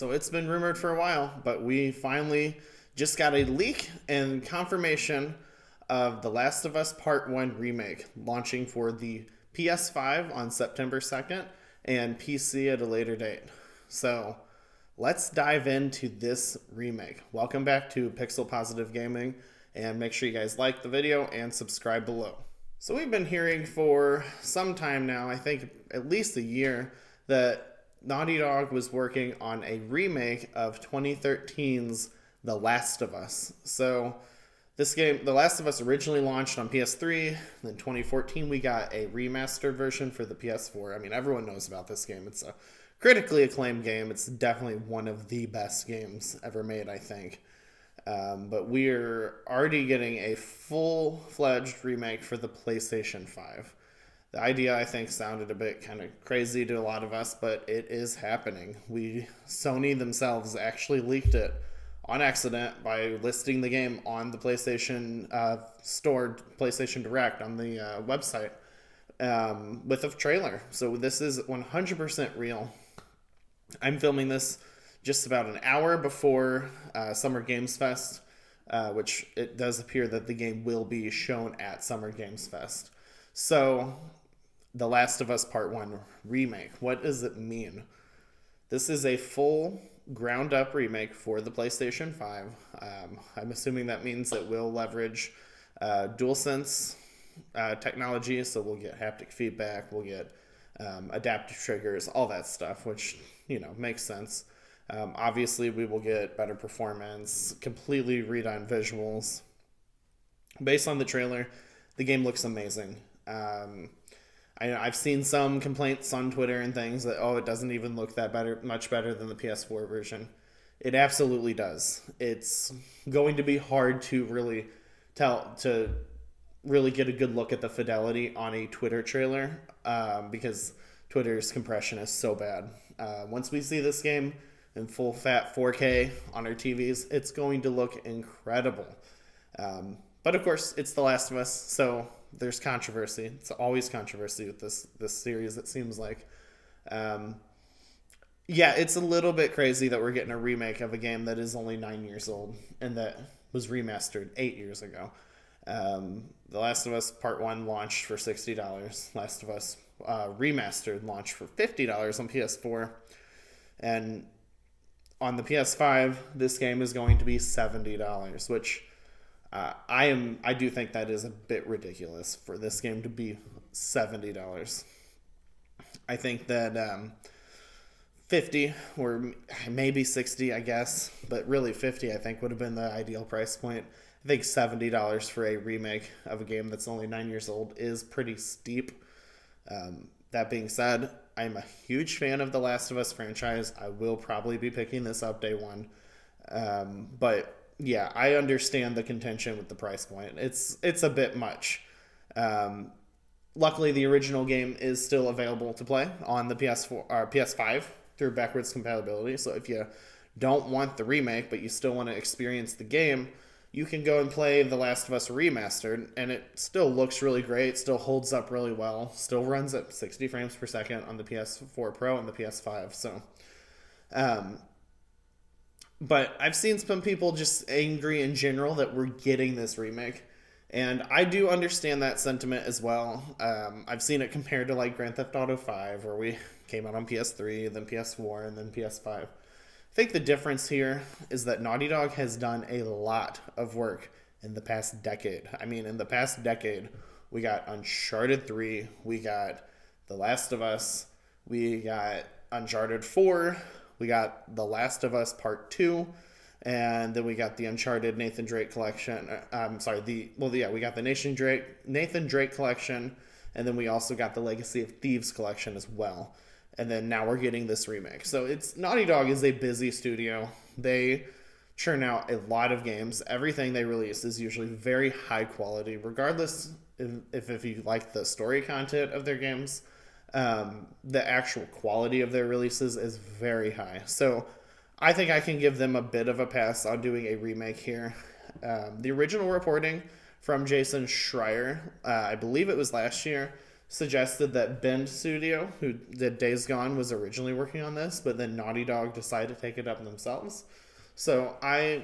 So it's been rumored for a while, but we finally just got a leak and confirmation of The Last of Us Part 1 Remake launching for the PS5 on September 2nd and PC at a later date. So let's dive into this remake. Welcome back to Pixel Positive Gaming, and make sure you guys like the video and subscribe below. So we've been hearing for some time now, I think at least a year, that Naughty Dog was working on a remake of 2013's The Last of Us. So this game, The Last of Us, originally launched on PS3. Then 2014 we got a remastered version for the PS4. I mean, everyone knows about this game. It's a critically acclaimed game. It's definitely one of the best games ever made, I think. But we're already getting a full-fledged remake for the PlayStation 5. The idea, I think, sounded a bit kind of crazy to a lot of us, but it is happening. Sony themselves actually leaked it on accident by listing the game on the PlayStation Store, PlayStation Direct on the website with a trailer. So this is 100% real. I'm filming this just about an hour before Summer Games Fest, which it does appear that the game will be shown at Summer Games Fest. So, The Last of Us Part 1 Remake, what does it mean? This is a full ground-up remake for the PlayStation 5. I'm assuming that means it will leverage DualSense technology, so we'll get haptic feedback, we'll get adaptive triggers, all that stuff, which, makes sense. Obviously, we will get better performance, completely redone visuals. Based on the trailer, the game looks amazing. I've seen some complaints on Twitter and things that, it doesn't even look much better than the PS4 version. It absolutely does. It's going to be hard to really get a good look at the fidelity on a Twitter trailer because Twitter's compression is so bad. Once we see this game in full fat 4K on our TVs, it's going to look incredible. But of course, it's The Last of Us, so there's controversy. It's always controversy with this series, it seems like. It's a little bit crazy that we're getting a remake of a game that is only 9 years old and that was remastered 8 years ago. The Last of Us Part 1 launched for $60. Last of Us Remastered launched for $50 on PS4. And on the PS5, this game is going to be $70, which I do think that is a bit ridiculous for this game to be $70. I think that 50 or maybe 60, I guess, but really 50 I think would have been the ideal price point. I think $70 for a remake of a game that's only 9 years old is pretty steep. That being said, I'm a huge fan of the Last of Us franchise. I will probably be picking this up day one. But yeah, I understand the contention with the price point. It's a bit much. Luckily, the original game is still available to play on the PS4 or PS5 through backwards compatibility. So if you don't want the remake, but you still want to experience the game, you can go and play The Last of Us Remastered, and it still looks really great, still holds up really well, still runs at 60 frames per second on the PS4 Pro and the PS5. So, but I've seen some people just angry in general that we're getting this remake, and I do understand that sentiment as well. I've seen it compared to like Grand Theft Auto 5, where we came out on PS3, then PS4, and then PS5. I think the difference here is that Naughty Dog has done a lot of work in the past decade. I mean, in the past decade, we got Uncharted 3, we got The Last of Us, we got Uncharted 4, we got The Last of Us Part 2, and then we got the Uncharted Nathan Drake collection. We got the Nathan Drake collection, and then we also got the Legacy of Thieves collection as well. And then now we're getting this remake. So Naughty Dog is a busy studio. They churn out a lot of games. Everything they release is usually very high quality, regardless if you like the story content of their games. The actual quality of their releases is very high. So I think I can give them a bit of a pass on doing a remake here. The original reporting from Jason Schreier, I believe it was last year, suggested that Bend Studio, who did Days Gone, was originally working on this, but then Naughty Dog decided to take it up themselves. So I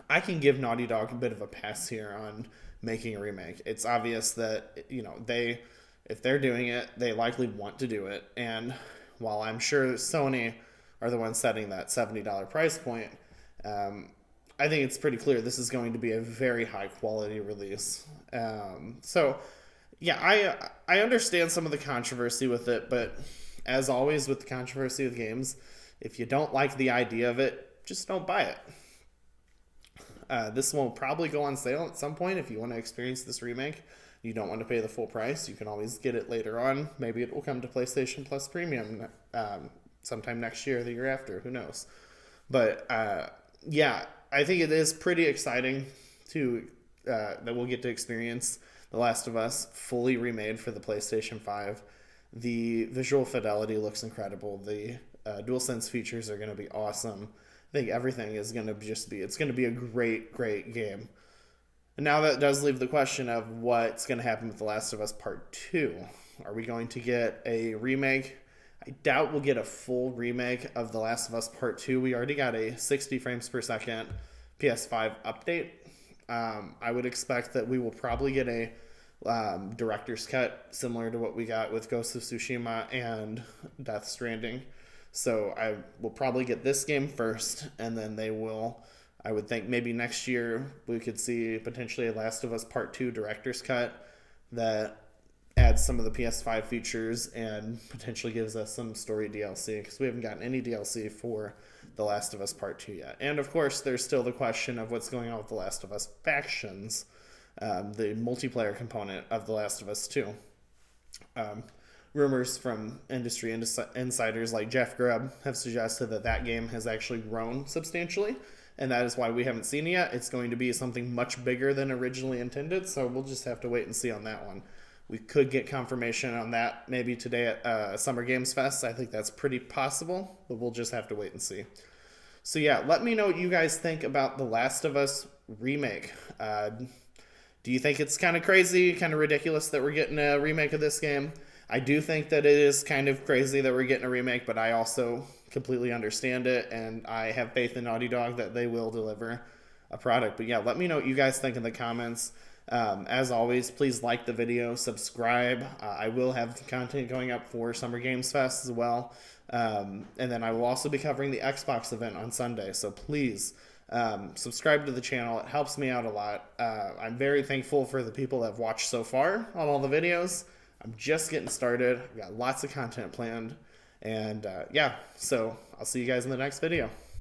can give Naughty Dog a bit of a pass here on making a remake. It's obvious that they, if they're doing it, they likely want to do it. And while I'm sure Sony are the ones setting that $70 price point, I think it's pretty clear this is going to be a very high quality release. So yeah, I understand some of the controversy with it, but as always with the controversy with games, if you don't like the idea of it, just don't buy it. This will probably go on sale at some point if you want to experience this remake. You don't want to pay the full price. You can always get it later on. Maybe it will come to PlayStation Plus Premium sometime next year or the year after. Who knows? But yeah, I think it is pretty exciting to that we'll get to experience The Last of Us fully remade for the PlayStation 5. The visual fidelity looks incredible. The DualSense features are going to be awesome. I think everything is going to it's going to be a great, great game. And now that does leave the question of what's going to happen with The Last of Us Part 2. Are we going to get a remake? I doubt we'll get a full remake of The Last of Us Part 2. We already got a 60 frames per second PS5 update. I would expect that we will probably get a director's cut similar to what we got with Ghost of Tsushima and Death Stranding. So I will probably get this game first, and then they will, I would think maybe next year we could see potentially a Last of Us Part 2 director's cut that adds some of the PS5 features and potentially gives us some story DLC, because we haven't gotten any DLC for The Last of Us Part 2 yet. And of course, there's still the question of what's going on with The Last of Us Factions, the multiplayer component of The Last of Us 2. Rumors from industry insiders like Jeff Grubb have suggested that that game has actually grown substantially, and that is why we haven't seen it yet. It's going to be something much bigger than originally intended, so we'll just have to wait and see on that one. We could get confirmation on that maybe today at Summer Games Fest. I think that's pretty possible, but we'll just have to wait and see. So yeah, let me know what you guys think about The Last of Us Remake. Do you think it's kind of crazy, kind of ridiculous that we're getting a remake of this game? I do think that it is kind of crazy that we're getting a remake, but I also completely understand it, and I have faith in Naughty Dog that they will deliver a product. But yeah, let me know what you guys think in the comments. As always, please like the video, subscribe. I will have content going up for Summer Games Fest as well. And then I will also be covering the Xbox event on Sunday, so please subscribe to the channel. It helps me out a lot. I'm very thankful for the people that have watched so far on all the videos. I'm just getting started. I've got lots of content planned. And yeah, so I'll see you guys in the next video.